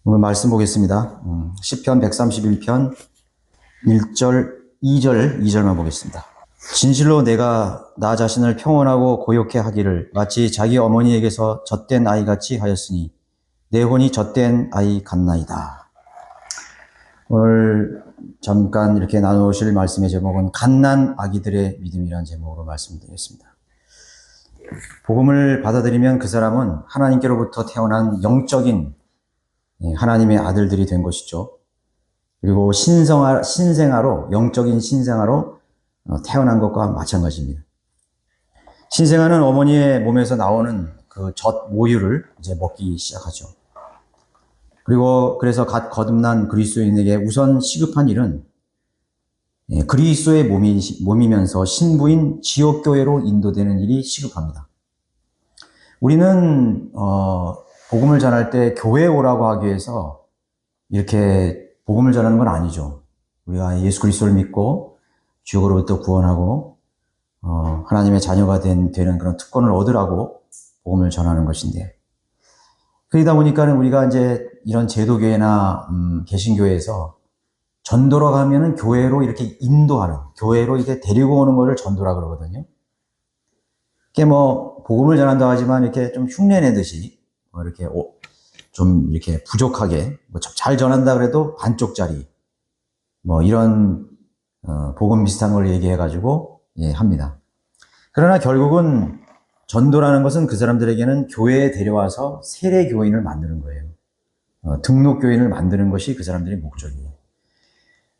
오늘 말씀 보겠습니다. 시편 131편 1절, 2절만 보겠습니다. 진실로 내가 나 자신을 평온하고 고요케 하기를 마치 자기 어머니에게서 젖된 아이같이 하였으니 내 혼이 젖된 아이 같나이다. 오늘 잠깐 이렇게 나누실 말씀의 제목은 갓난 아기들의 믿음이라는 제목으로 말씀드리겠습니다. 복음을 받아들이면 그 사람은 하나님께로부터 태어난 영적인 하나님의 아들들이 된 것이죠. 그리고 신생아로, 영적인 신생아로 태어난 것과 마찬가지입니다. 신생아는 어머니의 몸에서 나오는 그 젖 모유를 이제 먹기 시작하죠. 그리고 그래서 갓 거듭난 그리스도인에게 우선 시급한 일은 그리스도의 몸이면서 신부인 지역교회로 인도되는 일이 시급합니다. 우리는 복음을 전할 때 교회에 오라고 하기 위해서 이렇게 복음을 전하는 건 아니죠. 우리가 예수 그리스도를 믿고 지옥으로부터 구원하고 하나님의 자녀가 되는 그런 특권을 얻으라고 복음을 전하는 것인데, 그러다 보니까는 우리가 이제 이런 제도교회나 개신교회에서 전도로 가면은 교회로 이렇게 인도하는, 교회로 이렇게 데리고 오는 것을 전도라 그러거든요. 그게 뭐 복음을 전한다고 하지만 이렇게 좀 흉내내듯이 이렇게 좀 이렇게 부족하게 잘 전한다 그래도 반쪽짜리 이런 복음 비슷한 걸 얘기해가지고 합니다. 그러나 결국은 전도라는 것은 그 사람들에게는 교회에 데려와서 세례 교인을 만드는 거예요. 등록 교인을 만드는 것이 그 사람들의 목적이에요.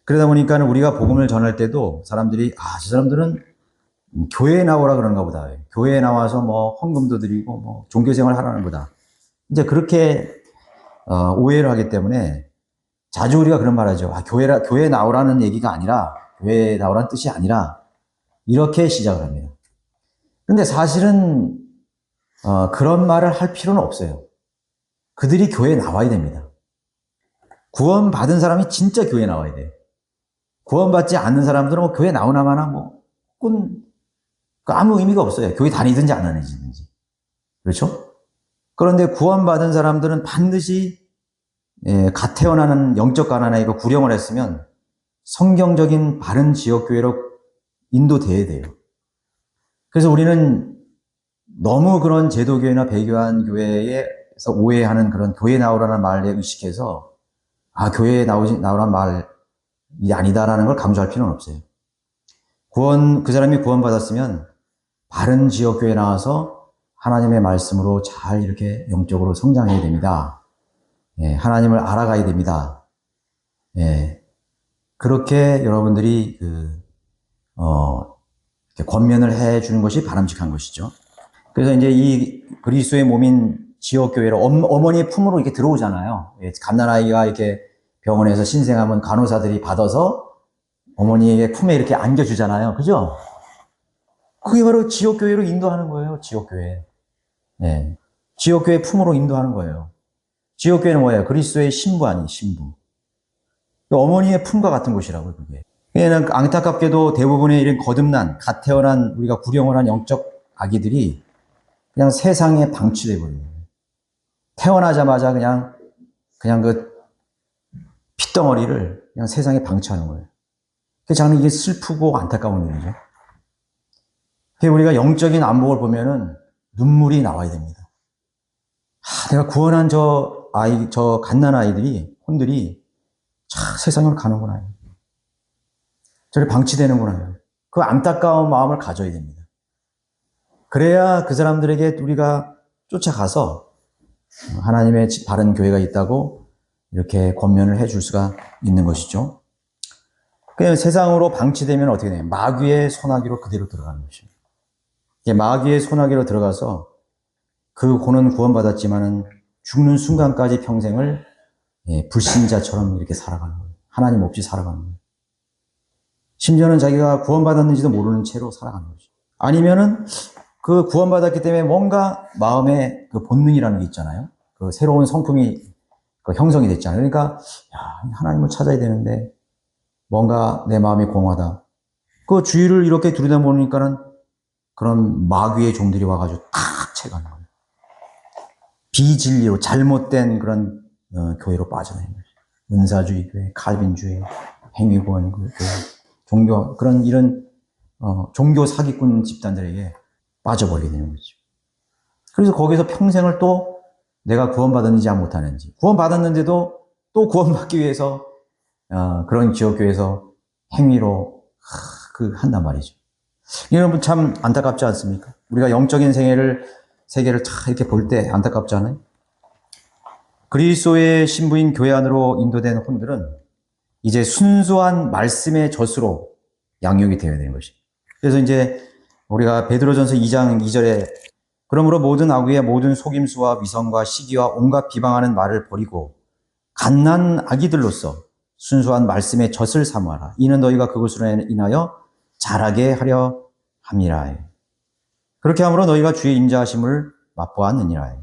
그러다 보니까 우리가 복음을 전할 때도 사람들이 저 사람들은 교회에 나오라 그런가 보다. 교회에 나와서 헌금도 드리고 종교생활 하라는 거다. 이제 그렇게 오해를 하기 때문에 자주 우리가 그런 말 하죠. 교회에 나오라는 얘기가 아니라, 교회에 나오라는 뜻이 아니라, 이렇게 시작을 합니다. 근데 사실은 그런 말을 할 필요는 없어요. 그들이 교회에 나와야 됩니다. 구원받은 사람이 진짜 교회에 나와야 돼요. 구원받지 않는 사람들은 교회 나오나 마나 아무 의미가 없어요. 교회 다니든지 안 다니든지. 그렇죠? 그런데 구원받은 사람들은 반드시 갓 태어나는 영적 가난아이가 구령을 했으면 성경적인 바른 지역교회로 인도돼야 돼요. 그래서 우리는 너무 그런 제도교회나 배교한 교회에서 오해하는 그런 교회 나오라는 말에 의식해서 교회에 나오라는 말이 아니다라는 걸 강조할 필요는 없어요. 그 사람이 구원받았으면 바른 지역교회에 나와서 하나님의 말씀으로 잘 이렇게 영적으로 성장해야 됩니다. 하나님을 알아가야 됩니다. 그렇게 여러분들이 이렇게 권면을 해 주는 것이 바람직한 것이죠. 그래서 이제 이 그리스도의 몸인 지역교회로 어머니의 품으로 이렇게 들어오잖아요. 갓난아이가 이렇게 병원에서 신생하면 간호사들이 받아서 어머니의 품에 이렇게 안겨주잖아요. 그죠? 그게 바로 지역교회로 인도하는 거예요. 지역교회. 지역교회 품으로 인도하는 거예요. 지역교회는 뭐예요? 그리스도의 신부 아니에요, 신부. 어머니의 품과 같은 곳이라고요, 그게. 그냥 안타깝게도 대부분의 이런 거듭난, 갓 태어난, 우리가 구령을 한 영적 아기들이 그냥 세상에 방치돼 버려요. 태어나자마자 그냥 그 핏덩어리를 그냥 세상에 방치하는 거예요. 그래서 저는 이게 슬프고 안타까운 일이죠. 그래서 우리가 영적인 안목을 보면은 눈물이 나와야 됩니다. 내가 구원한 저 갓난 아이들이, 혼들이 세상으로 가는구나. 저를 방치되는구나. 그 안타까운 마음을 가져야 됩니다. 그래야 그 사람들에게 우리가 쫓아가서 하나님의 바른 교회가 있다고 이렇게 권면을 해줄 수가 있는 것이죠. 그냥 세상으로 방치되면 어떻게 돼요? 마귀의 소나기로 그대로 들어가는 것입니다. 마귀의 소나기로 들어가서 그 고는 구원받았지만은 죽는 순간까지 평생을 불신자처럼 이렇게 살아가는 거예요. 하나님 없이 살아가는 거예요. 심지어는 자기가 구원받았는지도 모르는 채로 살아가는 거죠. 아니면은 그 구원받았기 때문에 뭔가 마음의 그 본능이라는 게 있잖아요. 그 새로운 성품이 형성이 됐잖아요. 그러니까 하나님을 찾아야 되는데 뭔가 내 마음이 공허하다. 그 주위를 이렇게 들여다보니까는 그런 마귀의 종들이 와가지고 탁 채가는 거예요. 비진리로 잘못된 그런 교회로 빠져나는 거죠. 은사주의 교회, 칼빈주의, 행위구원 교회, 종교, 이런 종교 사기꾼 집단들에게 빠져버리게 되는 거죠. 그래서 거기서 평생을 또 내가 구원받았는지 안 못하는지, 구원받았는데도 또 구원받기 위해서 그런 지역교회에서 행위로 한단 말이죠. 여러분 참 안타깝지 않습니까? 우리가 영적인 세계를 다 이렇게 볼 때 안타깝지 않아요? 그리스도의 신부인 교회 안으로 인도된 혼들은 이제 순수한 말씀의 젖으로 양육이 되어야 되는 것입니다. 그래서 이제 우리가 베드로전서 2장 2절에 그러므로 모든 악의와 모든 속임수와 위선과 시기와 온갖 비방하는 말을 버리고 갓난 아기들로서 순수한 말씀의 젖을 사모하라. 이는 너희가 그것으로 인하여 자라게 하려 함이라. 그렇게 함으로 너희가 주의 인자하심을 맛보았느니라.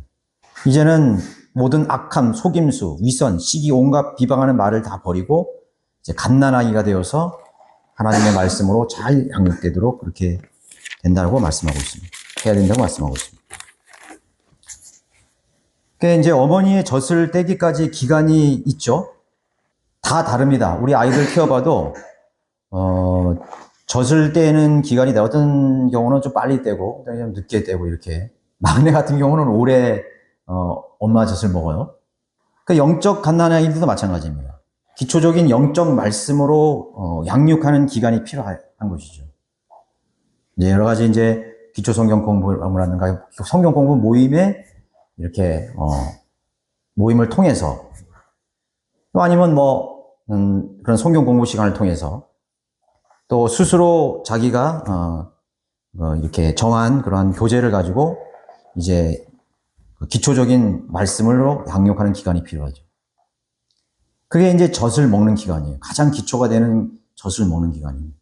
이제는 모든 악함, 속임수, 위선, 시기, 온갖 비방하는 말을 다 버리고 이제 갓난아기가 되어서 하나님의 말씀으로 잘 양육되도록 그렇게 된다고 말씀하고 있습니다. 해야 된다고 말씀하고 있습니다. 그러니까 이제 어머니의 젖을 떼기까지 기간이 있죠. 다 다릅니다. 우리 아이들 키워봐도 젖을 떼는 기간이 어떤 경우는 좀 빨리 떼고 좀 늦게 떼고 이렇게. 막내 같은 경우는 오래 엄마 젖을 먹어요. 그 영적 갓난아기들도 마찬가지입니다. 기초적인 영적 말씀으로 양육하는 기간이 필요한 것이죠. 이제 여러 가지 이제 기초 성경 공부라든가 성경 공부 모임에 이렇게 모임을 통해서 또 아니면 그런 성경 공부 시간을 통해서 또 스스로 자기가 이렇게 정한 그러한 교재를 가지고 이제 기초적인 말씀으로 양육하는 기간이 필요하죠. 그게 이제 젖을 먹는 기간이에요. 가장 기초가 되는 젖을 먹는 기간입니다.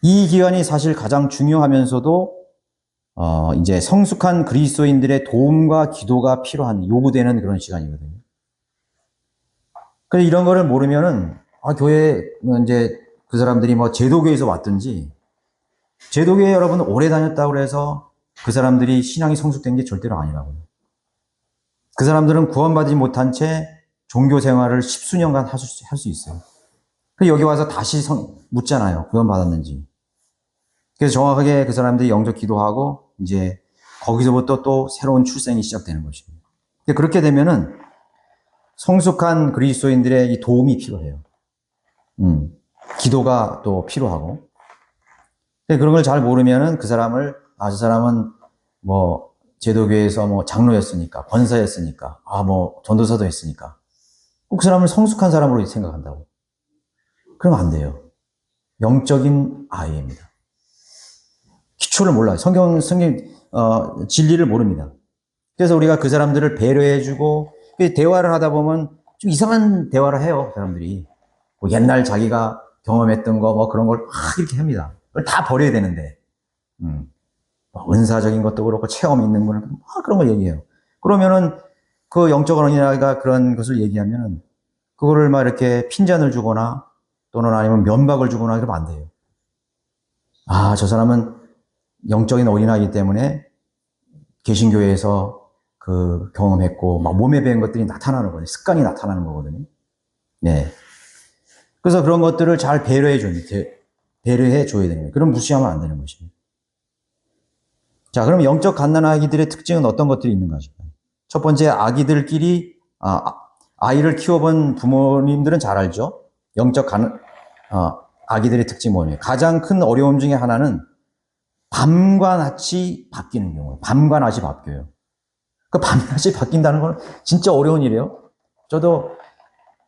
이 기간이 사실 가장 중요하면서도 이제 성숙한 그리스도인들의 도움과 기도가 필요한, 요구되는 그런 시간이거든요. 그래서 이런 거를 모르면은, 교회, 이제 그 사람들이 제도교에서 왔든지, 제도교에 여러분 오래 다녔다고 해서 그 사람들이 신앙이 성숙된 게 절대로 아니라고요. 그 사람들은 구원받지 못한 채 종교 생활을 십수년간 할 수 있어요. 그래서 여기 와서 다시 묻잖아요. 구원받았는지. 그래서 정확하게 그 사람들이 영적 기도하고 이제 거기서부터 또 새로운 출생이 시작되는 것입니다. 그렇게 되면은 성숙한 그리스도인들의 이 도움이 필요해요. 기도가 또 필요하고. 그런 걸 잘 모르면은 그 사람을, 저 사람은 제도교에서 장로였으니까, 권사였으니까, 전도사도 했으니까. 꼭 그 사람을 성숙한 사람으로 생각한다고. 그러면 안 돼요. 영적인 아이입니다. 기초를 몰라요. 성경, 진리를 모릅니다. 그래서 우리가 그 사람들을 배려해주고, 대화를 하다 보면 좀 이상한 대화를 해요, 사람들이. 옛날 자기가 경험했던 거, 그런 걸 이렇게 합니다. 그걸 다 버려야 되는데, 은사적인 것도 그렇고, 체험 있는 거는 그런 걸 얘기해요. 그러면은, 그 영적 어린아이가 그런 것을 얘기하면은, 그거를 이렇게 핀잔을 주거나, 또는 아니면 면박을 주거나 그러면 안 돼요. 저 사람은 영적인 어린아이기 때문에 개신교회에서 그 경험했고, 몸에 배운 것들이 나타나는 거예요. 습관이 나타나는 거거든요. 네. 그래서 그런 것들을 잘 배려해 줘야 되는 거예요. 그럼 무시하면 안 되는 것입니다. 자, 그럼 영적 갓난아기들의 특징은 어떤 것들이 있는가? 첫 번째, 아이를 키워본 부모님들은 잘 알죠? 영적 아기들의 특징이 뭐냐면, 가장 큰 어려움 중에 하나는 밤과 낮이 바뀌는 경우예요. 밤과 낮이 바뀌어요. 그 밤낮이 바뀐다는 건 진짜 어려운 일이에요. 저도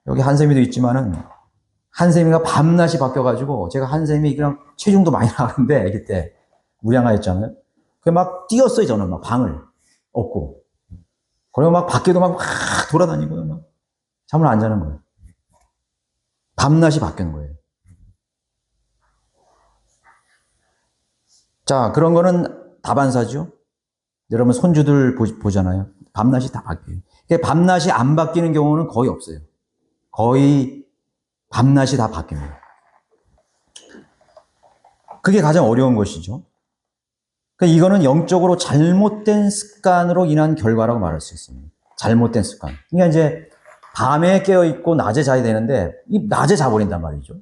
여기 한샘이도 있지만은, 한샘이가 밤낮이 바뀌어가지고, 제가 한샘이 그냥 체중도 많이 나가는데, 아기 때, 무량아였잖아요. 막 뛰었어요, 저는 방을 업고. 그리고 밖에도 돌아다니고요. 잠을 안 자는 거예요. 밤낮이 바뀌는 거예요. 자, 그런 거는 다반사죠. 여러분 손주들 보잖아요. 밤낮이 다 바뀌어요. 밤낮이 안 바뀌는 경우는 거의 없어요. 거의 밤낮이 다 바뀝니다. 그게 가장 어려운 것이죠. 이거는 영적으로 잘못된 습관으로 인한 결과라고 말할 수 있습니다. 잘못된 습관. 그러니까 이제 밤에 깨어있고 낮에 자야 되는데 이 낮에 자버린단 말이죠.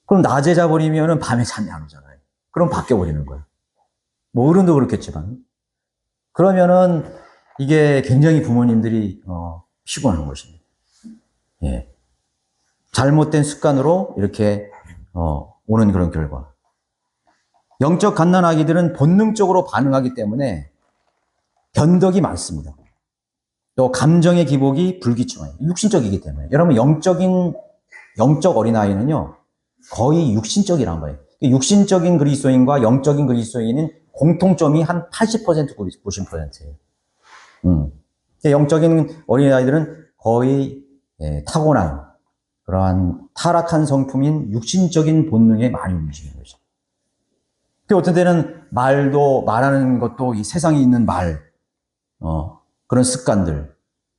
그럼 낮에 자버리면은 밤에 잠이 안 오잖아요. 그럼 바뀌어버리는 거예요. 뭐 어른도 그렇겠지만. 그러면은 이게 굉장히 부모님들이 피곤한 것입니다. 예. 잘못된 습관으로 이렇게 오는 그런 결과. 영적 갓난아기들은 본능적으로 반응하기 때문에 변덕이 많습니다. 또 감정의 기복이 불규칙해요. 육신적이기 때문에. 여러분 영적 어린아이는요 거의 육신적이란 거예요. 육신적인 그리스도인과 영적인 그리스도인은 공통점이 한 80% 90%예요. 영적인 어린아이들은 거의 타고난 그러한 타락한 성품인 육신적인 본능에 많이 움직이는 거죠. 어떤 때는 말하는 것도 이 세상에 있는 그런 습관들,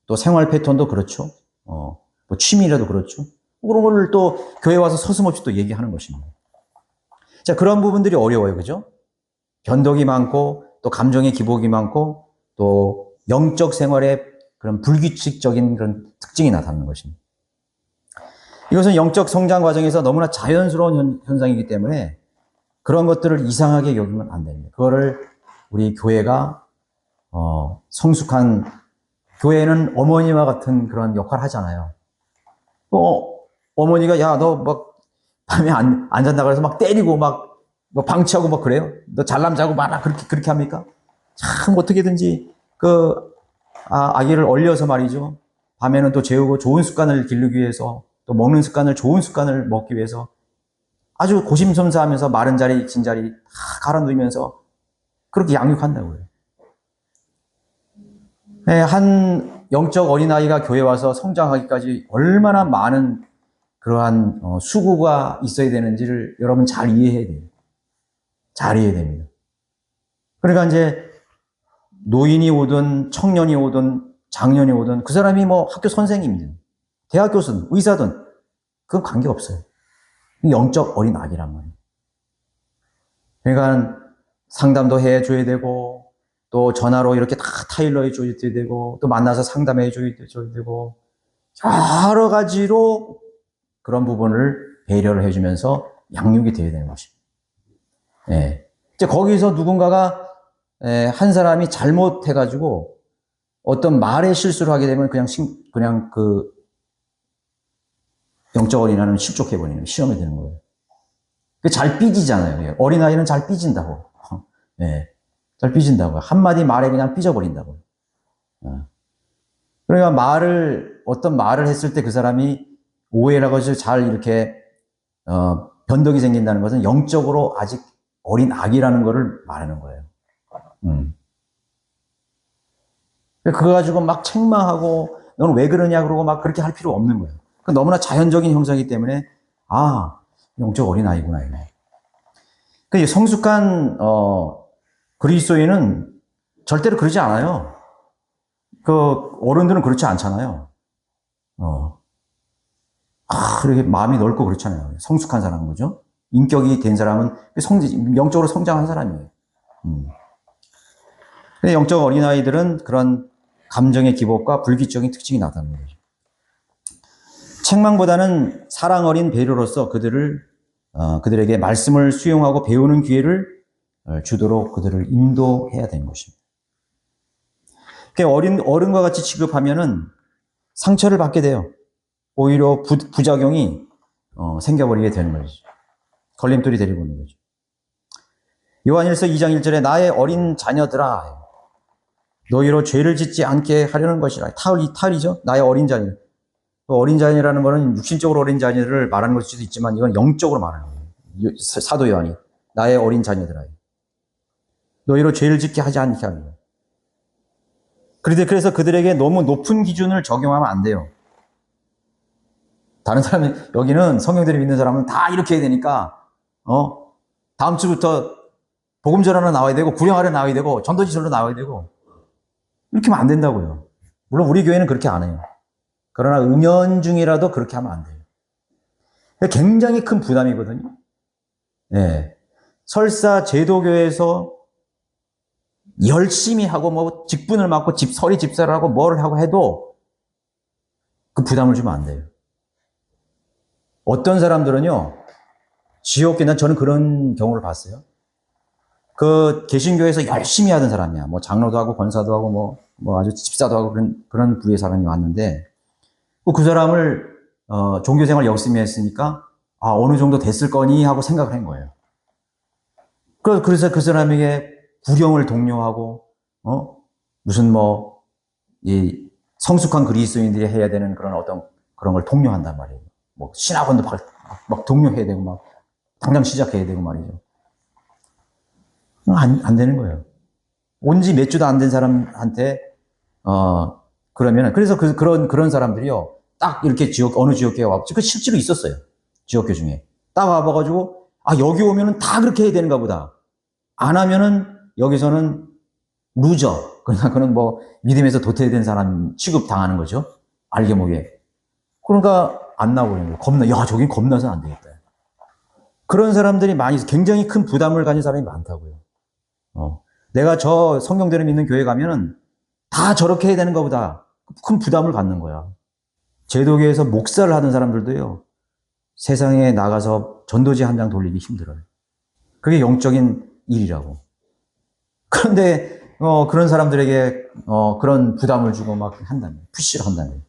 또 생활 패턴도 그렇죠. 뭐 취미라도 그렇죠. 그런 걸 또 교회 와서 서슴없이 또 얘기하는 것입니다. 자, 그런 부분들이 어려워요. 그죠? 변덕이 많고, 또 감정의 기복이 많고, 또 영적 생활에 그런 불규칙적인 그런 특징이 나타나는 것입니다. 이것은 영적 성장 과정에서 너무나 자연스러운 현상이기 때문에 그런 것들을 이상하게 여기면 안 됩니다. 그거를 우리 교회가 성숙한 교회는 어머니와 같은 그런 역할을 하잖아요. 어머니가 야 너 막 밤에 안 잔다 그래서 막 때리고 막 방치하고 막 그래요? 너 잘남 자고 마라 그렇게 합니까? 참 어떻게든지 아기를 얼려서 말이죠. 밤에는 또 재우고 좋은 습관을 기르기 위해서 또 먹는 습관을 좋은 습관을 먹기 위해서 아주 고심성사하면서 마른 자리, 익힌 자리 다 갈아 누이면서 그렇게 양육한다고요. 한 영적 어린아이가 교회 와서 성장하기까지 얼마나 많은 그러한 수고가 있어야 되는지를 여러분 잘 이해해야 돼요. 잘 이해해야 됩니다. 그러니까 이제 노인이 오든 청년이 오든 장년이 오든 그 사람이 뭐 학교 선생님이든 대학 교수든 의사든 그건 관계없어요. 영적 어린 아기란 말이에요. 그러니까 상담도 해줘야 되고 또 전화로 이렇게 다 타일러 해줘야 되고 또 만나서 상담해 줘야 되고 여러 가지로 그런 부분을 배려를 해주면서 양육이 되어야 되는 것입니다. 예. 이제 거기서 누군가가 한 사람이 잘못해가지고 어떤 말의 실수를 하게 되면 그냥 그 영적 어린아이는 실족해버리는 시험이 되는 거예요. 잘 삐지잖아요. 어린아이는 잘 삐진다고. 예. 잘 삐진다고. 한마디 말에 그냥 삐져버린다고. 그러니까 어떤 말을 했을 때 그 사람이 오해라고 해서 잘 이렇게, 변덕이 생긴다는 것은 영적으로 아직 어린 아기라는 것을 말하는 거예요. 그거 가지고 막 책망하고, 너는 왜 그러냐 그러고 막 그렇게 할 필요 없는 거예요. 너무나 자연적인 형상이기 때문에, 영적 어린 아이구나, 이거. 성숙한, 그리스도인은 절대로 그러지 않아요. 어른들은 그렇지 않잖아요. 그렇게 마음이 넓고 그렇잖아요. 성숙한 사람은, 그죠? 인격이 된 사람은 영적으로 성장한 사람이에요. 근데 영적 어린아이들은 그런 감정의 기복과 불규칙적인 특징이 나타나는 거죠. 책망보다는 사랑 어린 배려로서 그들에게 말씀을 수용하고 배우는 기회를 주도록 그들을 인도해야 되는 것입니다. 어른과 같이 취급하면은 상처를 받게 돼요. 오히려 부작용이 생겨버리게 되는 거죠. 걸림돌이 되리고 있는 거죠. 요한일서 2장 1절에 나의 어린 자녀들아 너희로 죄를 짓지 않게 하려는 것이라. 타을이죠. 나의 어린 자녀. 어린 자녀라는 것은 육신적으로 어린 자녀를 말하는 것일 수도 있지만 이건 영적으로 말하는 거예요. 사도 요한이 나의 어린 자녀들아 너희로 죄를 짓게 하지 않게 하는 거예요. 그래서 그들에게 너무 높은 기준을 적용하면 안 돼요. 다른 사람이 여기는 성경들이 믿는 사람은 다 이렇게 해야 되니까 다음 주부터 복음 전하러 나와야 되고 구령하러 나와야 되고 전도지절로 나와야 되고 이렇게 하면 안 된다고요. 물론 우리 교회는 그렇게 안 해요. 그러나 은연중이라도 그렇게 하면 안 돼요. 굉장히 큰 부담이거든요. 네. 설사 제도교에서 열심히 하고 뭐 직분을 맡고 서리 집사를 하고 뭘 하고 해도 그 부담을 주면 안 돼요. 어떤 사람들은요, 지옥에, 저는 그런 경우를 봤어요. 그 개신교에서 열심히 하던 사람이야. 뭐 장로도 하고 권사도 하고 뭐 아주 집사도 하고 그런 부류의 사람이 왔는데, 그 사람을 종교생활 열심히 했으니까 어느 정도 됐을 거니 하고 생각을 한 거예요. 그래서 그 사람에게 구령을 독려하고 무슨 이 성숙한 그리스도인들이 해야 되는 그런 어떤 그런 걸 독려한단 말이에요. 뭐 신학원도 막 독려해야 되고 막 당장 시작해야 되고 말이죠. 안 되는 거예요. 온 지 몇 주도 안 된 사람한테 그러면은 그래서 그런 사람들이요. 딱 이렇게 어느 지역교회 와, 그 실제로 있었어요. 지역교 중에. 딱 와봐가지고, 여기 오면은 다 그렇게 해야 되는가 보다. 안 하면은 여기서는 루저. 그는 뭐 믿음에서 도태된 사람 취급 당하는 거죠. 알게 모르게. 그러니까 안 나오는 거예요. 야, 저긴 겁나서 안 되겠다. 그런 사람들이 굉장히 큰 부담을 가진 사람이 많다고요. 내가 저 성경대로 믿는 교회 가면은 다 저렇게 해야 되는가 보다. 큰 부담을 갖는 거야. 제도교에서 목사를 하던 사람들도요, 세상에 나가서 전도지 한 장 돌리기 힘들어요. 그게 영적인 일이라고. 그런데 그런 사람들에게 그런 부담을 주고 막 한다면, 푸시를 한다면.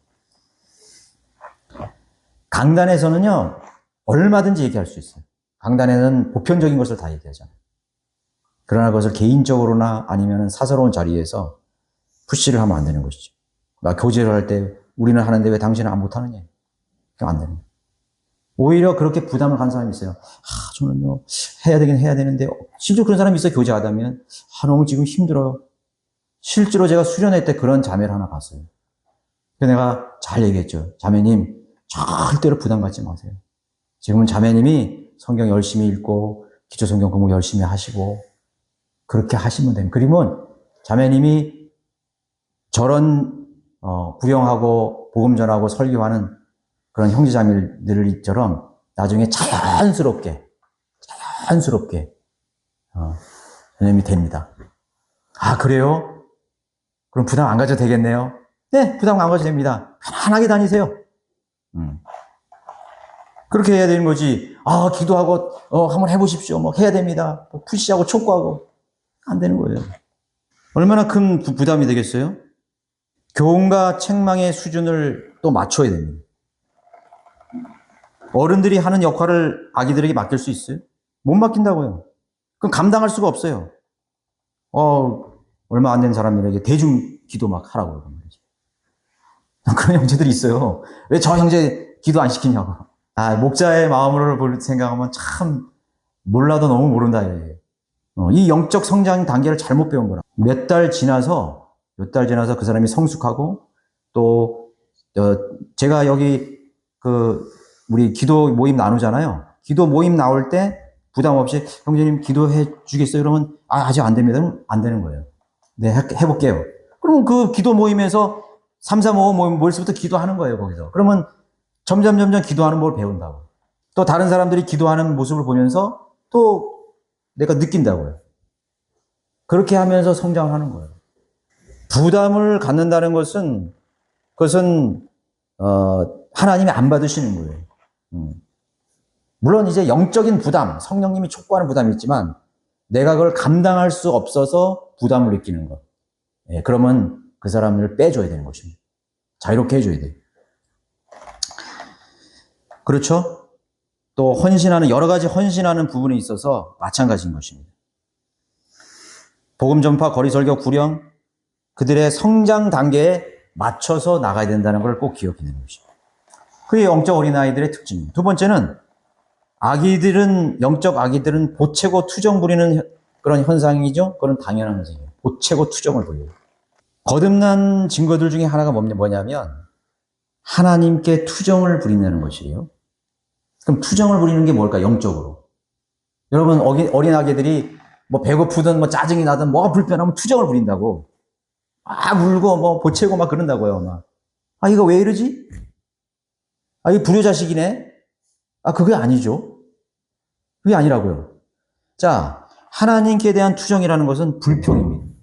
강단에서는요, 얼마든지 얘기할 수 있어요. 강단에는 보편적인 것을 다 얘기하잖아요. 그러나 그것을 개인적으로나 아니면 사사로운 자리에서 푸시를 하면 안 되는 것이죠. 막 교제를 할 때 우리는 하는데 왜 당신은 못하느냐. 안 되는 거예요. 오히려 그렇게 부담을 가는 사람이 있어요. 저는요, 해야 되긴 해야 되는데, 실제로 그런 사람이 있어요, 교제하다면. 너무 지금 힘들어요. 실제로 제가 수련회 때 그런 자매를 하나 봤어요. 그래서 내가 잘 얘기했죠. 자매님, 절대로 부담 갖지 마세요. 지금은 자매님이 성경 열심히 읽고, 기초 성경 공부 열심히 하시고, 그렇게 하시면 됩니다. 그러면 자매님이 저런, 구령하고, 복음 전하고, 설교하는 그런 형제자매들처럼 나중에 자연스럽게 선생님이 됩니다. 그래요? 그럼 부담 안 가져도 되겠네요? 네, 부담 안 가져도 됩니다. 편안하게 다니세요. 그렇게 해야 되는 거지. 기도하고, 한번 해보십시오. 뭐 해야 됩니다. 푸시하고 촉구하고. 안 되는 거예요. 얼마나 큰 부담이 되겠어요? 교훈과 책망의 수준을 또 맞춰야 됩니다. 어른들이 하는 역할을 아기들에게 맡길 수 있어요? 못 맡긴다고요. 그럼 감당할 수가 없어요. 얼마 안 된 사람들에게 대중 기도 막 하라고 그러고 말이죠. 그런 형제들이 있어요. 왜 저 형제 기도 안 시키냐고. 목자의 마음으로 생각하면 참 몰라도 너무 모른다. 이 영적 성장 단계를 잘못 배운 거라. 몇 달 지나서 그 사람이 성숙하고 또 제가 여기 우리 기도 모임 나누잖아요. 기도 모임 나올 때 부담 없이 형제님 기도해 주겠어요? 그러면 아직 안 됩니다. 그러면 안 되는 거예요. 네, 해볼게요. 그러면 그 기도 모임에서 3, 4, 5 모임 모일수부터 기도하는 거예요, 거기서. 그러면 점점 기도하는 걸 배운다고. 또 다른 사람들이 기도하는 모습을 보면서 또 내가 느낀다고요. 그렇게 하면서 성장하는 거예요. 부담을 갖는다는 그것은 하나님이 안 받으시는 거예요. 물론 이제 영적인 부담, 성령님이 촉구하는 부담이 있지만 내가 그걸 감당할 수 없어서 부담을 느끼는 것. 그러면 그 사람을 빼줘야 되는 것입니다. 자유롭게 해줘야 돼요. 그렇죠? 또 여러 가지 헌신하는 부분에 있어서 마찬가지인 것입니다. 복음 전파, 거리 설교, 구령, 그들의 성장 단계에 맞춰서 나가야 된다는 걸 꼭 기억해야 되는 것입니다. 그게 영적 어린아이들의 특징입니다. 두 번째는 영적 아기들은 보채고 투정 부리는 그런 현상이죠. 그건 당연한 현상이에요. 보채고 투정을 부려요. 거듭난 증거들 중에 하나가 뭐냐면 하나님께 투정을 부린다는 것이에요. 그럼 투정을 부리는 게 뭘까? 영적으로. 여러분 어린아기들이 뭐 배고프든 뭐 짜증이 나든 뭐가 불편하면 투정을 부린다고. 울고 뭐 보채고 막 그런다고요. 막. 이거 왜 이러지? 이 불효자식이네? 그게 아니죠. 그게 아니라고요. 자, 하나님께 대한 투정이라는 것은 불평입니다.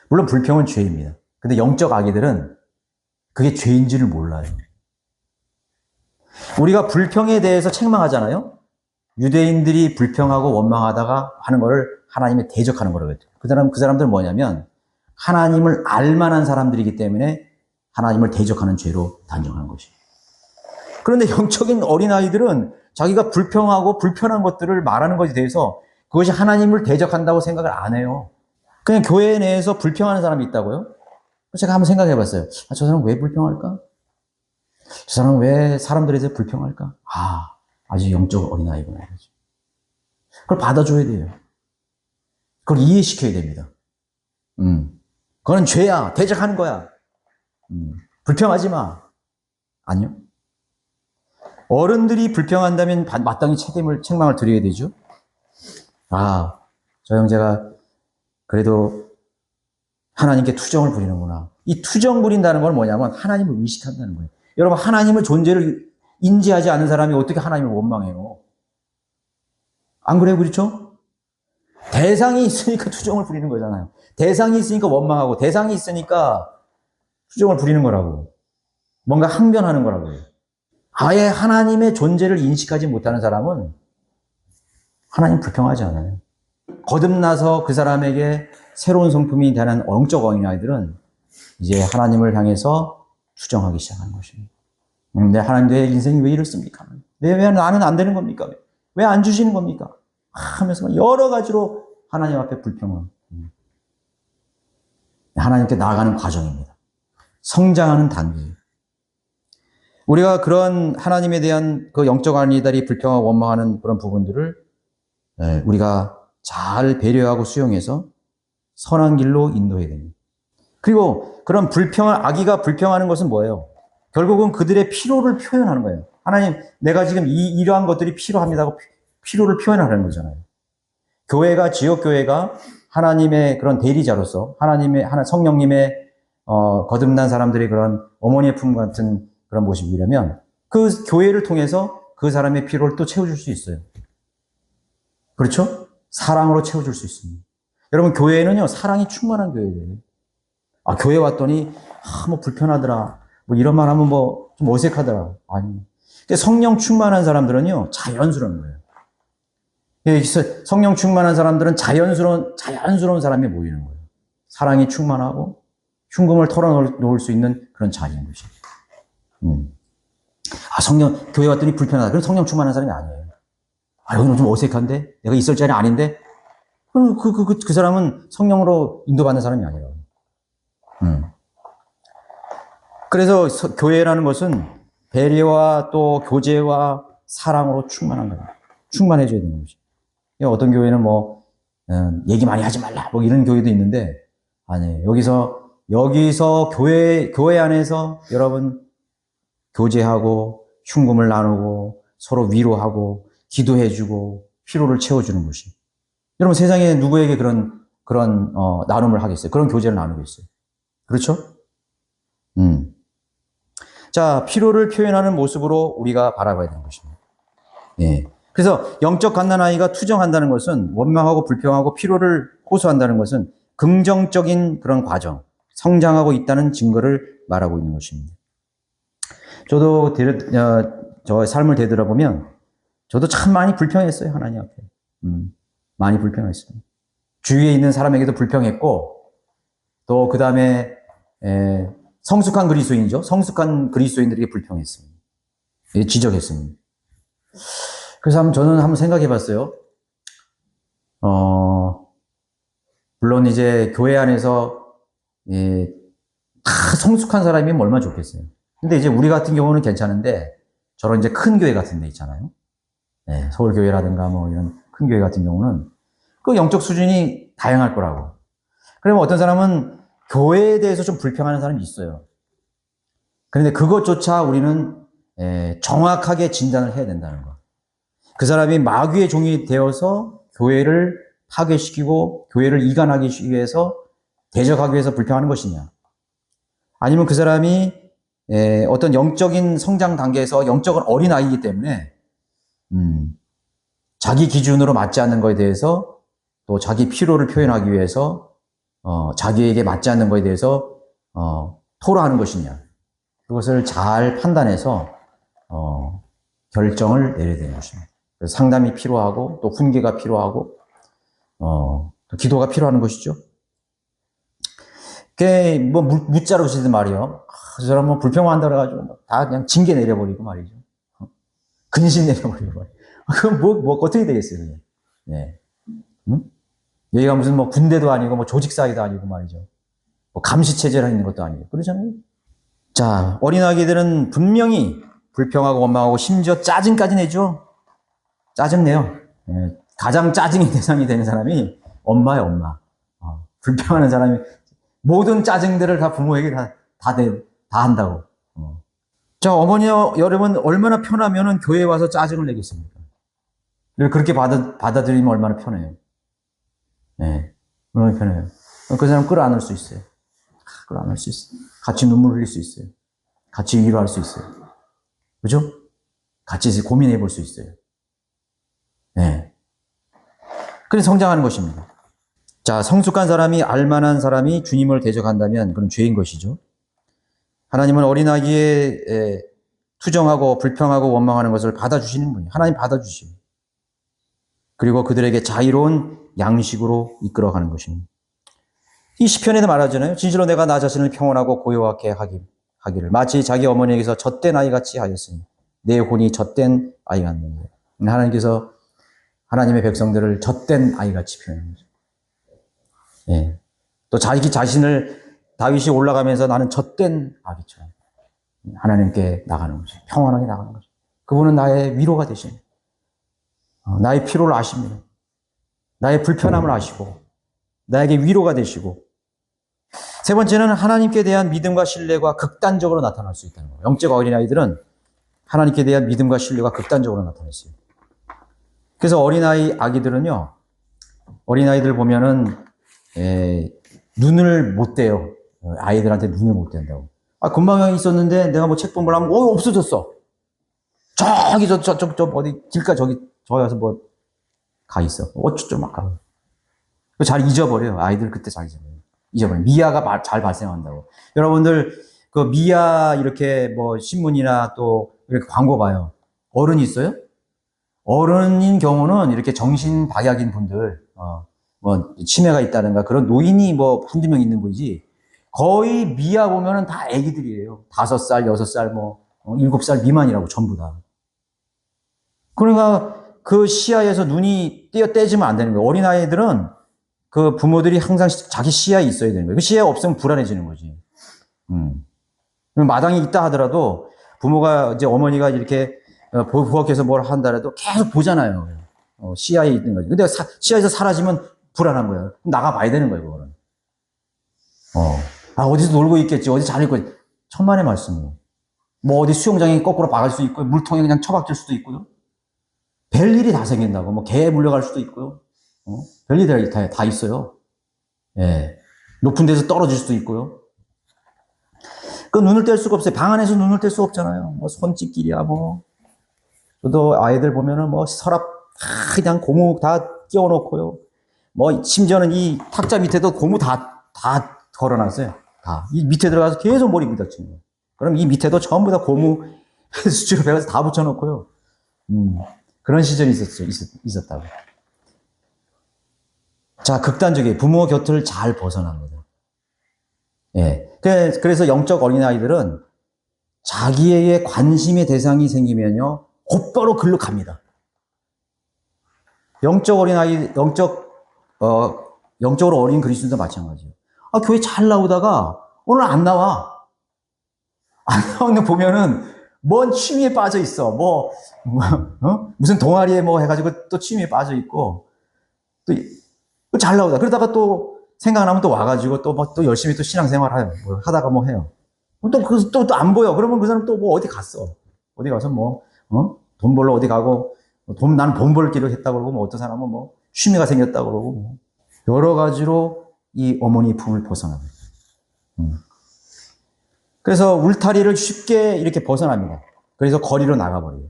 물론 불평은 죄입니다. 근데 영적 아기들은 그게 죄인지를 몰라요. 우리가 불평에 대해서 책망하잖아요. 유대인들이 불평하고 원망하다가 하는 거를 하나님의 대적하는 거라고 했죠. 그 사람들은 뭐냐면 하나님을 알만한 사람들이기 때문에 하나님을 대적하는 죄로 단정하는 것이에요. 그런데 영적인 어린아이들은 자기가 불평하고 불편한 것들을 말하는 것에 대해서 그것이 하나님을 대적한다고 생각을 안 해요. 그냥 교회 내에서 불평하는 사람이 있다고요? 제가 한번 생각해 봤어요. 저 사람 왜 불평할까? 저 사람은 왜 사람들에 대해서 불평할까? 아주 영적 어린아이구나. 그걸 받아줘야 돼요. 그걸 이해시켜야 됩니다. 그건 죄야. 대적하는 거야. 불평하지 마. 아니요. 어른들이 불평한다면 마땅히 책망을 드려야 되죠. 저 형제가 그래도 하나님께 투정을 부리는구나. 이 투정 부린다는 건 뭐냐면 하나님을 의식한다는 거예요. 여러분, 하나님의 존재를 인지하지 않는 사람이 어떻게 하나님을 원망해요? 안 그래요? 그렇죠? 대상이 있으니까 투정을 부리는 거잖아요. 대상이 있으니까 원망하고, 대상이 있으니까 투정을 부리는 거라고. 뭔가 항변하는 거라고요. 아예 하나님의 존재를 인식하지 못하는 사람은 하나님 불평하지 않아요. 거듭나서 그 사람에게 새로운 성품이 되는 영적 어린아이들은 이제 하나님을 향해서 투정하기 시작하는 것입니다. 내 하나님, 내 인생이 왜 이렇습니까? 왜 나는 안 되는 겁니까? 왜 안 주시는 겁니까? 하면서 여러 가지로 하나님 앞에 불평을. 하나님께 나아가는 과정입니다. 성장하는 단계예요. 우리가 그런 하나님에 대한 그 영적 아이들이 불평하고 원망하는 그런 부분들을 우리가 잘 배려하고 수용해서 선한 길로 인도해야 됩니다. 그리고 그런 아기가 불평하는 것은 뭐예요? 결국은 그들의 필요를 표현하는 거예요. 하나님, 내가 지금 이러한 것들이 필요합니다 하고 필요를 표현하는 거잖아요. 지역교회가 하나님의 그런 대리자로서 성령님의 거듭난 사람들의 그런 어머니의 품 같은 그런 모습이라면 그 교회를 통해서 그 사람의 필요를 또 채워줄 수 있어요. 그렇죠? 사랑으로 채워줄 수 있습니다. 여러분, 교회는요, 사랑이 충만한 교회예요. 교회 왔더니, 뭐 불편하더라. 뭐 이런 말 하면 뭐 좀 어색하더라. 아니. 성령 충만한 사람들은요, 자연스러운 거예요. 성령 충만한 사람들은 자연스러운 사람이 모이는 거예요. 사랑이 충만하고 흉금을 털어놓을 수 있는 그런 자리인 것이에요. 교회 왔더니 불편하다. 그럼 성령 충만한 사람이 아니에요. 여기는 좀 어색한데? 내가 있을 자리 아닌데? 그 사람은 성령으로 인도받는 사람이 아니라고. 그래서 교회라는 것은 배려와 또 교제와 사랑으로 충만한 거예요. 충만해져야 되는 거죠. 어떤 교회는 얘기 많이 하지 말라. 이런 교회도 있는데, 아니에요. 여기서 교회 안에서 여러분 교제하고 흉금을 나누고 서로 위로하고 기도해주고 필요를 채워주는 것이. 여러분, 세상에 누구에게 그런 나눔을 하겠어요? 그런 교제를 나누겠어요? 그렇죠? 자, 필요를 표현하는 모습으로 우리가 바라봐야 되는 것입니다. 예. 그래서 영적 갓난아이가 투정한다는 것은, 원망하고 불평하고 필요를 호소한다는 것은 긍정적인 그런 과정, 성장하고 있다는 증거를 말하고 있는 것입니다. 저도 저 삶을 되돌아보면 저도 참 많이 불평했어요, 하나님 앞에. 많이 불평했어요. 주위에 있는 사람에게도 불평했고, 또 그 다음에 성숙한 그리스도인이죠. 성숙한 그리스도인들에게 불평했습니다. 지적했습니다. 그래서 저는 한번 생각해 봤어요. 물론 이제 교회 안에서 다 성숙한 사람이면 얼마나 좋겠어요. 근데 이제 우리 같은 경우는 괜찮은데, 저런 이제 큰 교회 같은 데 있잖아요. 서울교회라든가 이런 큰 교회 같은 경우는 그 영적 수준이 다양할 거라고. 그러면 어떤 사람은 교회에 대해서 좀 불평하는 사람이 있어요. 그런데 그것조차 우리는 정확하게 진단을 해야 된다는 거. 그 사람이 마귀의 종이 되어서 교회를 파괴시키고 교회를 이간하기 위해서, 대적하기 위해서 불평하는 것이냐, 아니면 그 사람이 어떤 영적인 성장 단계에서 영적인 어린아이이기 때문에 자기 기준으로 맞지 않는 것에 대해서 또 자기 필요를 표현하기 위해서 자기에게 맞지 않는 것에 대해서 토로하는 것이냐. 그것을 잘 판단해서 결정을 내려야 되는 것입니다. 그래서 상담이 필요하고 또 훈계가 필요하고 또 기도가 필요한 것이죠. 그게 뭐 무자로 시든 말이요. 저 사람 뭐 불평한다 그래가지고 다 그냥 징계 내려버리고 말이죠. 근신 내려버리고 말이죠. 그럼 뭐 어떻게 되겠어요, 그게. 네. 응? 여기가 무슨 뭐 군대도 아니고 뭐 조직 사회도 아니고 말이죠. 뭐 감시 체제를 있는 것도 아니고 그러잖아요. 자, 어린아기들은 분명히 불평하고 원망하고 심지어 짜증까지 내죠. 짜증내요. 예, 가장 짜증의 대상이 되는 사람이 엄마예요, 엄마. 불평하는 사람이 모든 짜증들을 다 부모에게 다 한다고. 자, 어머니 여러분 얼마나 편하면은 교회에 와서 짜증을 내겠습니까? 그렇게 받아들이면 얼마나 편해요. 네, 얼마나 편해요. 그 사람 끌어안을 수 있어요. 끌어안을 수 있어요. 같이 눈물 흘릴 수 있어요. 같이 위로할 수 있어요. 그죠? 같이 고민해 볼 수 있어요. 네. 그래서 성장하는 것입니다. 자, 성숙한 사람이 알만한 사람이 주님을 대적한다면 그건 죄인 것이죠. 하나님은 어린아기의 투정하고 불평하고 원망하는 것을 받아주시는 분이에요. 하나님 받아주시고 그리고 그들에게 자유로운 양식으로 이끌어가는 것입니다. 이 시편에도 말하잖아요. 진실로 내가 나 자신을 평온하고 고요하게 하기를 마치 자기 어머니에게서 젖된 아이같이 하였으니 내 혼이 젖된 아이 같느니라. 하나님께서 하나님의 백성들을 젖된 아이같이 표현합니다. 예. 또 자기 자신을 다윗이 올라가면서 나는 젖된 아기처럼 하나님께 나가는 거죠. 평안하게 나가는 거죠. 그분은 나의 위로가 되십니다. 나의 피로를 아십니다. 나의 불편함을 아시고 나에게 위로가 되시고 세 번째는 하나님께 대한 믿음과 신뢰가 극단적으로 나타날 수 있다는 거예요. 영적 어린아이들은 하나님께 대한 믿음과 신뢰가 극단적으로 나타났어요. 그래서 아기들은요, 어린아이들 보면은, 눈을 못 떼요. 아이들한테 눈을 못 뗀다고. 금방 있었는데 내가 뭐 책 본 걸 하면, 없어졌어. 저기, 어디, 길가 저기 와서 뭐, 가 있어. 어쩌죠, 막 가. 잘 잊어버려요. 아이들 그때 잘 잊어버려요. 미아가 잘 발생한다고. 여러분들, 그 미아 이렇게 뭐 신문이나 또 이렇게 광고 봐요. 어른이 있어요? 어른인 경우는 이렇게 정신박약인 분들, 뭐 치매가 있다든가 그런 노인이 뭐 한두 명 있는 분이지 거의 미아 보면은 다 애기들이에요. 5살, 6살, 뭐 7살 미만이라고 전부 다. 그러니까 그 시야에서 눈이 떼지면 안 되는 거예요. 어린아이들은 그 부모들이 항상 자기 시야에 있어야 되는 거예요. 그 시야에 없으면 불안해지는 거지. 마당에 있다 하더라도 부모가 이제 어머니가 이렇게 부엌에서 뭘 한다라도 계속 보잖아요. 시야에 있는 거지. 근데 시야에서 사라지면 불안한 거예요. 나가봐야 되는 거예요, 그거는. 어디서 놀고 있겠지, 어디 잘 있고. 천만의 말씀이에요. 뭐 어디 수영장에 거꾸로 박을 수 있고, 물통에 그냥 처박질 수도 있고요. 별일이 다 생긴다고. 뭐 개 물려갈 수도 있고요. 별일이 다 있어요. 예. 높은 데서 떨어질 수도 있고요. 그 눈을 뗄 수가 없어요. 방 안에서 눈을 뗄 수 없잖아요. 뭐 손짓길이야, 뭐. 저도 아이들 보면은 뭐 서랍 그냥 고무 다 끼워놓고요. 뭐 심지어는 이 탁자 밑에도 고무 다 걸어놨어요. 다. 이 밑에 들어가서 계속 머리 부딪히는 거예요. 그럼 이 밑에도 전부 다 고무 수치로 배워서 다 붙여놓고요. 그런 시절이 있었다고. 자, 극단적이에요. 부모 곁을 잘 벗어납니다. 예. 그래서 영적 어린아이들은 자기에게 관심의 대상이 생기면요, 곧바로 글로 갑니다. 영적으로 어린 그리스도도 마찬가지예요. 교회 잘 나오다가 오늘 안 나와. 안 나오는 보면은 뭔 취미에 빠져 있어. 무슨 동아리에 뭐 해가지고 또 취미에 빠져 있고, 또 잘 나오다. 그러다가 또 생각나면 또 와가지고 또 열심히 또 신앙생활 해요. 뭐 하다가 뭐 해요. 또 안 보여. 그러면 그 사람 또 뭐 어디 갔어. 어디 가서 돈 벌러 어디 가고, 나는 돈 벌기로 했다고 그러고, 뭐 어떤 사람은 뭐 취미가 생겼다고 그러고, 뭐 여러 가지로 이 어머니 품을 벗어납니다. 그래서 울타리를 쉽게 이렇게 벗어납니다. 그래서 거리로 나가버려요.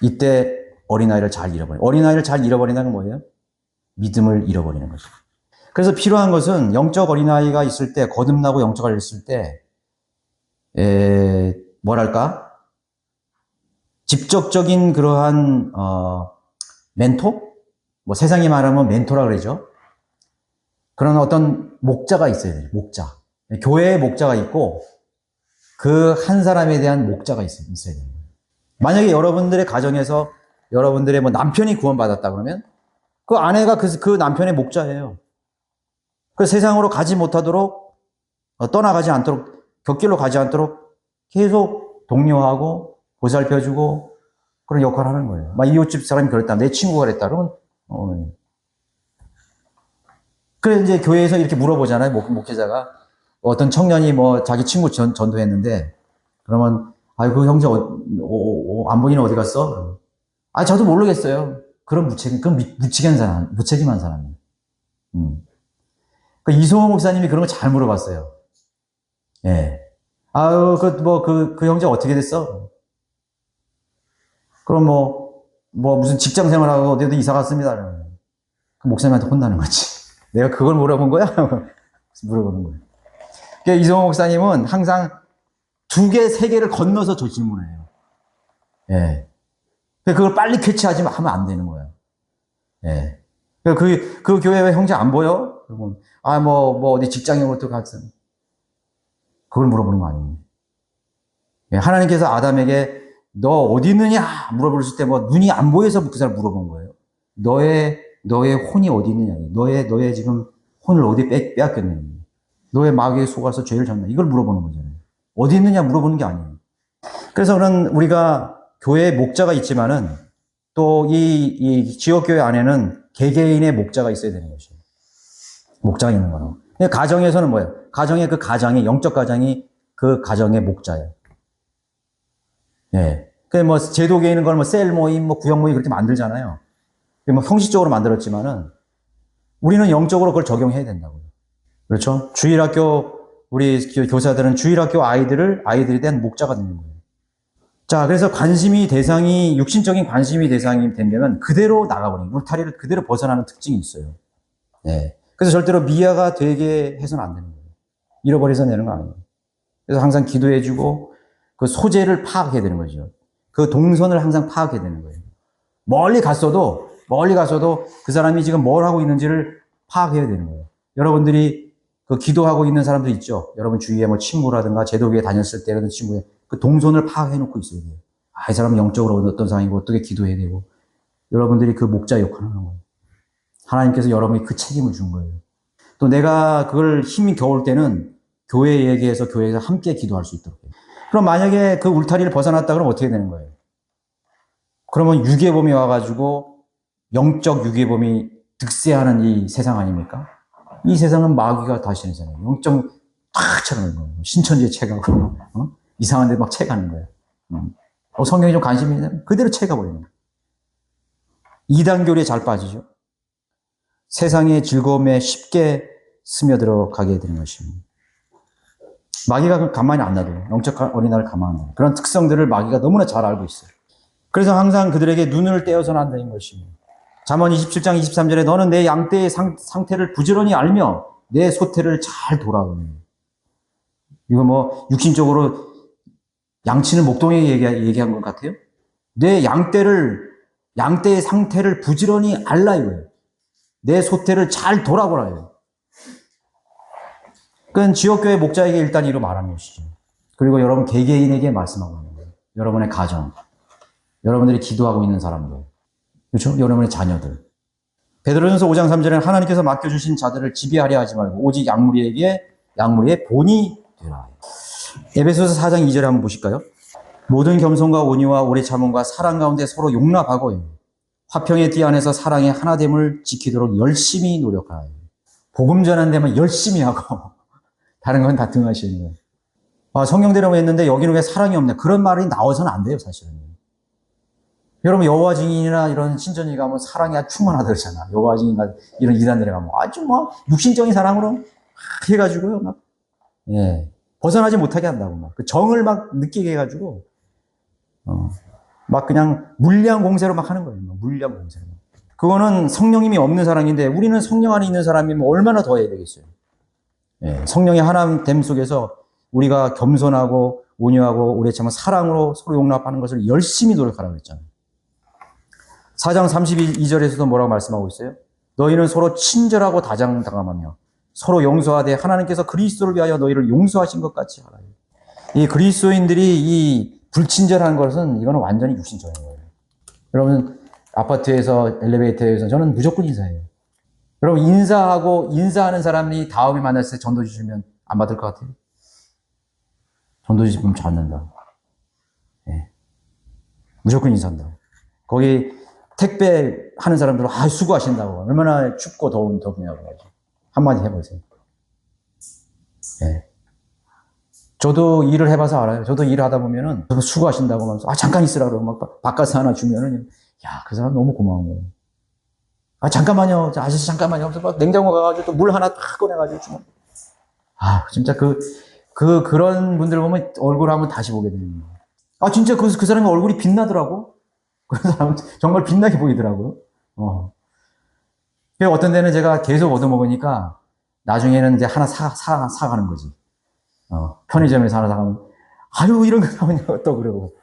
이때 어린아이를 잘 잃어버려요. 어린아이를 잘 잃어버린다는 건 뭐예요? 믿음을 잃어버리는 거죠. 그래서 필요한 것은 영적 어린아이가 있을 때, 거듭나고 영적 아이가 있을 때, 뭐랄까? 직접적인 그러한, 멘토? 뭐 세상이 말하면 멘토라 그러죠. 그런 어떤 목자가 있어야 돼요. 목자. 교회의 목자가 있고, 그 한 사람에 대한 목자가 있어야 돼요. 만약에 여러분들의 가정에서 여러분들의 뭐 남편이 구원받았다 그러면, 그 아내가 그 남편의 목자예요. 그 세상으로 가지 못하도록, 떠나가지 않도록, 곁길로 가지 않도록 계속 독려하고 보살펴주고 그런 역할을 하는 거예요. 막 이웃집 사람이 그랬다. 내 친구가 그랬다. 그러면, 그래, 이제 교회에서 이렇게 물어보잖아요. 목회자가. 어떤 청년이 뭐 자기 친구 전도했는데, 그러면, 그 형제, 안본이는 어디 갔어? 저도 모르겠어요. 그런 무책임한 사람이에요. 그 이소호 목사님이 그런 거 잘 물어봤어요. 예. 그 형제 어떻게 됐어? 그럼 무슨 직장 생활하고 어디도 이사 갔습니다. 그 목사님한테 혼나는 거지. 내가 그걸 물어본 거야? 물어보는 거예요. 그러니까 이소호 목사님은 항상 2개, 3개를 건너서 저 질문해요. 예. 그걸 빨리 캐치하지 하면 안 되는 거예요. 예. 그 교회 왜 형제 안 보여? 그러면, 어디 직장에 어떻게 갔어? 그걸 물어보는 거 아니에요. 예. 하나님께서 아담에게 너 어디 있느냐? 물어보실 때 눈이 안 보여서 그 사람 물어본 거예요. 너의 혼이 어디 있느냐? 너의 지금 혼을 어디 빼앗겼느냐? 너의 마귀에 속아서 죄를 졌나? 이걸 물어보는 거잖아요. 어디 있느냐 물어보는 게 아니에요. 그래서 우리가 교회에 목자가 있지만은 또 이 지역교회 안에는 개개인의 목자가 있어야 되는 것이에요. 목자가 있는 거는. 가정에서는 뭐예요? 영적 가정이 그 가정의 목자예요. 예. 제도계에는 걸 셀 모임, 구역 모임 그렇게 만들잖아요. 형식적으로 만들었지만은 우리는 영적으로 그걸 적용해야 된다고요. 그렇죠? 주일학교, 우리 교사들은 주일학교 아이들에 대한 목자가 되는 거예요. 자, 그래서 육신적인 관심이 대상이 되면 그대로 나가버리는, 울타리를 그대로 벗어나는 특징이 있어요. 네. 그래서 절대로 미아가 되게 해서는 안 되는 거예요. 잃어버려서 되는 거 아니에요. 그래서 항상 기도해주고 그 소재를 파악해야 되는 거죠. 그 동선을 항상 파악해야 되는 거예요. 멀리 갔어도 그 사람이 지금 뭘 하고 있는지를 파악해야 되는 거예요. 여러분들이 그 기도하고 있는 사람들 있죠? 여러분 주위에 친구라든가 제도교회 다녔을 때 그런 친구에 그 동선을 파악해 놓고 있어야 돼요. 이 사람은 영적으로 어떤 상황이고 어떻게 기도해야 되고 여러분들이 그 목자 역할을 하는 거예요. 하나님께서 여러분이 그 책임을 준 거예요. 또 내가 그걸 힘이 겨울 때는 교회에서 함께 기도할 수 있도록 해요. 그럼 만약에 그 울타리를 벗어났다 그러면 어떻게 되는 거예요? 그러면 유괴범이 와가지고 영적 유괴범이 득세하는 이 세상 아닙니까? 이 세상은 마귀가 다시는 세상이에요. 영적 탁 쳐가는 거예요. 신천지에 채가고 이상한 데 막 채가는 거예요. 성경에 좀 관심이 있냐면 그대로 채가버리는 거예요. 이단교리에 잘 빠지죠. 세상의 즐거움에 쉽게 스며들어 가게 되는 것입니다. 마귀가 가만히 안 놔둬요. 영적 어린아이를 가만히 안 놔둬요. 그런 특성들을 마귀가 너무나 잘 알고 있어요. 그래서 항상 그들에게 눈을 떼어서는 안 되는 것입니다. 잠언 27장 23절에 너는 내 양떼의 상태를 부지런히 알며 내 소태를 잘 돌아보는. 이거 육신적으로 양치는 목동에 얘기한 것 같아요. 내 양떼의 상태를 부지런히 알라 이거예요. 내 소태를 잘 돌아보라요. 그건 지역교회 목자에게 일단 이로 말하는 것이죠. 그리고 여러분 개개인에게 말씀하고 있는 거예요. 여러분의 가정, 여러분들이 기도하고 있는 사람들, 그렇죠? 여러분의 자녀들. 베드로전서 5장 3절에는 하나님께서 맡겨주신 자들을 지배하려 하지 말고 오직 약물이의 본이 되라. 에베소서 4장 2절에 한번 보실까요? 모든 겸손과 온유와 오래 참음과 사랑 가운데 서로 용납하고 화평의 띠 안에서 사랑의 하나됨을 지키도록 열심히 노력하라. 복음 전하는 데만 열심히 하고 다른 건 다 등하시는 거예요. 성경대로 했는데 여기는 왜 사랑이 없냐? 그런 말이 나와서는 안 돼요, 사실은. 여러분 여호와 증인이나 이런 신전에 가면 사랑이 아주 충만하다 그러잖아. 여호와 증인과 이런 이단들에 가면 아주 육신적인 사랑으로 해가지고요, 벗어나지 못하게 한다고 그 정을 느끼게 해가지고 그냥 물량 공세로 하는 거예요. 물량 공세로. 그거는 성령님이 없는 사람인데 우리는 성령 안에 있는 사람이면 얼마나 더 해야 되겠어요. 예, 성령의 하나됨 속에서 우리가 겸손하고 온유하고 오래 참은 사랑으로 서로 용납하는 것을 열심히 노력하라고 했잖아요. 4장 32절에서도 뭐라고 말씀하고 있어요? 너희는 서로 친절하고 다정다감하며 서로 용서하되 하나님께서 그리스도를 위하여 너희를 용서하신 것 같이 하라. 이 그리스도인들이 이 불친절한 것은 이거는 완전히 육신적인 거예요. 여러분 아파트에서 엘리베이터에서 저는 무조건 인사해요. 여러분 인사하는 사람이 다음에 만났을 때 전도지 주면 안 받을 것 같아요? 전도지 주면 받는다. 네. 무조건 인사한다. 거기 택배 하는 사람들은 수고하신다고. 얼마나 춥고 더우냐고. 한마디 해보세요. 네. 저도 일을 해봐서 알아요. 저도 일을 하다 보면은 수고하신다고 하면서 잠깐 있으라 그러고 막 바깥에 하나 주면은 그 사람 너무 고마운 거예요. 잠깐만요. 아저씨 잠깐만요. 하면서 막 냉장고 가가지고 또 물 하나 딱 꺼내가지고 주면 진짜 그런 분들 보면 얼굴 한번 다시 보게 되는 거예요. 진짜 그 사람의 얼굴이 빛나더라고. 그 사람은 정말 빛나게 보이더라고요. 어떤 데는 제가 계속 얻어먹으니까 나중에는 이제 하나 사가는 거지. 편의점에서 하나 사가면, 이런 거 사오냐고 또 그러고.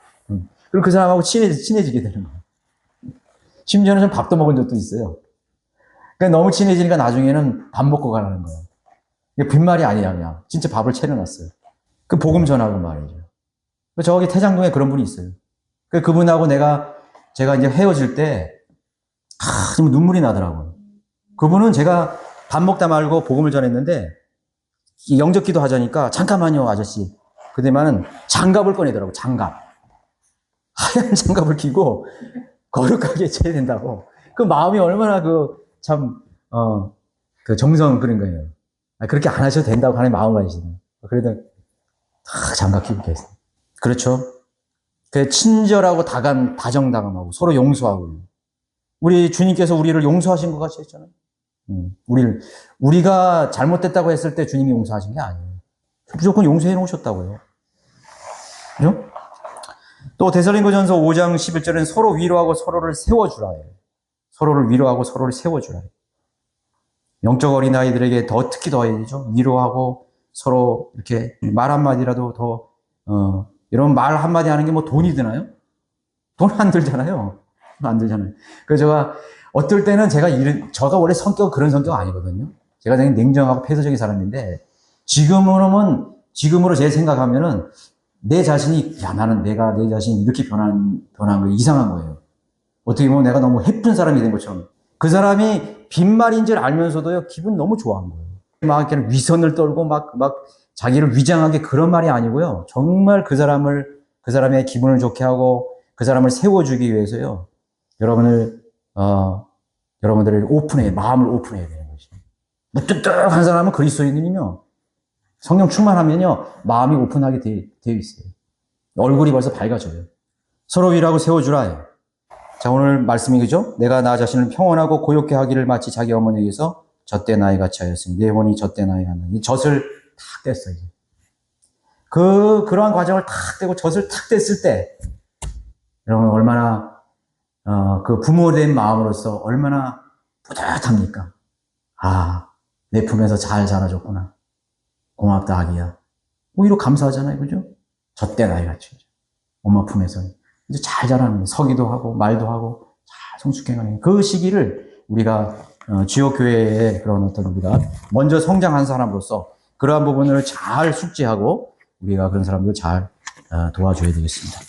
그리고 그 사람하고 친해지게 되는 거예요. 심지어는 좀 밥도 먹은 적도 있어요. 그러니까 너무 친해지니까 나중에는 밥 먹고 가라는 거예요. 이게 빈말이 아니야, 그냥. 진짜 밥을 차려놨어요. 그 복음 전하고 말이죠. 저기 태장동에 그런 분이 있어요. 그분하고 제가 이제 헤어질 때, 좀 눈물이 나더라고요. 그분은 제가 밥 먹다 말고 복음을 전했는데, 영접 기도 하자니까, 잠깐만요, 아저씨. 그때만은 장갑을 꺼내더라고, 장갑. 하얀 장갑을 끼고, 거룩하게 쳐야 된다고. 그 마음이 얼마나 정성 그런 거예요. 그렇게 안 하셔도 된다고 하는 마음을 가지시네요. 그래도 장갑 끼고 계세요. 그렇죠. 친절하고 다정다감하고 서로 용서하고. 우리 주님께서 우리를 용서하신 것 같이 했잖아요. 우리가 잘못됐다고 했을 때 주님이 용서하신 게 아니에요. 무조건 용서해 놓으셨다고요. 그죠? 또 데살로니가전서 5장 11절은 서로 위로하고 서로를 세워주라 해요. 서로를 위로하고 서로를 세워주라 해요. 영적 어린아이들에게 특히 더 해야 되죠. 위로하고 서로 이렇게 말 한마디라도 이런 말 한마디 하는 게 돈이 드나요? 돈 안 들잖아요. 안 들잖아요. 그래서 제가 어떨 때는 제가 원래 그런 성격 아니거든요. 제가 되게 냉정하고 폐쇄적인 사람인데 지금으로 제 생각하면은 내 자신이 나는 내가 내 자신이 이렇게 변한 거 이상한 거예요. 어떻게 보면 내가 너무 해픈 사람이 된 것처럼. 그 사람이 빈말인 줄 알면서도요, 기분 너무 좋아한 거예요. 막 이렇게 위선을 떨고 막 자기를 위장하게 그런 말이 아니고요. 정말 그 사람의 기분을 좋게 하고 그 사람을 세워주기 위해서요. 여러분들을 마음을 오픈해야 되는 것이죠. 무뚝뚝한 사람은 그리스도인은요, 성령 충만하면요, 마음이 오픈하게 되어 있어요. 얼굴이 벌써 밝아져요. 서로 위로하고 세워주라. 자, 오늘 말씀이 그죠? 내가 나 자신을 평온하고 고요케 하기를 마치 자기 어머니에게서 젖된 아이 같이 하였으니 내 혼이 젖된 아이 같나. 이 젖을 탁 뗐어요. 그러한 과정을 탁 떼고 젖을 탁 뗐을 때, 여러분 얼마나 그 부모된 마음으로서 얼마나 뿌듯합니까? 내 품에서 잘 자라줬구나. 고맙다, 아기야. 오히려 감사하잖아요, 그죠? 젖된 아이 같이. 엄마 품에서. 이제 잘 자라는, 서기도 하고, 말도 하고, 잘 성숙해가는 그 시기를 우리가, 지역교회에 우리가 먼저 성장한 사람으로서 그러한 부분을 잘 숙지하고 우리가 그런 사람들 잘 도와줘야 되겠습니다.